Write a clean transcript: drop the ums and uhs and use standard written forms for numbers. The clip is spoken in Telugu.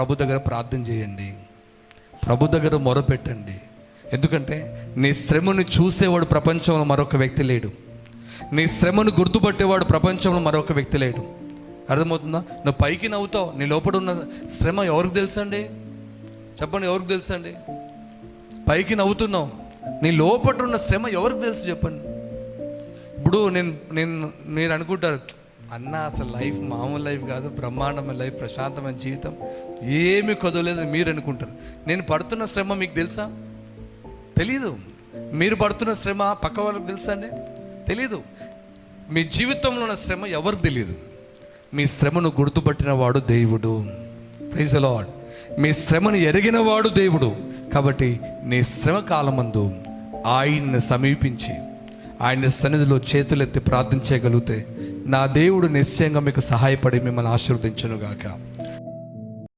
ప్రభు దగ్గర ప్రార్థన చేయండి, ప్రభు దగ్గర మొరపెట్టండి. ఎందుకంటే నీ శ్రమను చూసేవాడు ప్రపంచంలో మరొక వ్యక్తి లేడు. నీ శ్రమను గుర్తుపట్టేవాడు ప్రపంచంలో మరొక వ్యక్తి లేడు. అర్థమవుతుందా? నువ్వు పైకి నవ్వుతావు, నీ లోపల ఉన్న శ్రమ ఎవరికి తెలుసండి? చెప్పండి, ఎవరికి తెలుసండి? పైకి నవ్వుతున్నావు, నీ లోపల ఉన్న శ్రమ ఎవరికి తెలుసు చెప్పండి. ఇప్పుడు మీరు అనుకుంటారు, అన్న అసలు లైఫ్ మామూలు లైఫ్ కాదు, బ్రహ్మాండమైన లైఫ్, ప్రశాంతమైన జీవితం, ఏమీ కొదవలేదని మీరు అనుకుంటారు. నేను పడుతున్న శ్రమ మీకు తెలుసా? తెలీదు. మీరు పడుతున్న శ్రమ పక్క వాళ్ళకి తెలుసా అండి? తెలీదు. మీ జీవితంలో ఉన్న శ్రమ ఎవరికి తెలియదు. మీ శ్రమను గుర్తుపట్టిన వాడు దేవుడు. Praise the lord. మీ శ్రమను ఎరిగిన వాడు దేవుడు. కాబట్టి నీ శ్రమ కాలమందు ఆయన్ని సమీపించి ఆయన సన్నిధిలో చేతులెత్తి ప్రార్థించగలిగితే నా దేవుడు నిశ్చయంగా మీకు సహాయపడి మిమ్మల్ని ఆశీర్వదించునుగాక.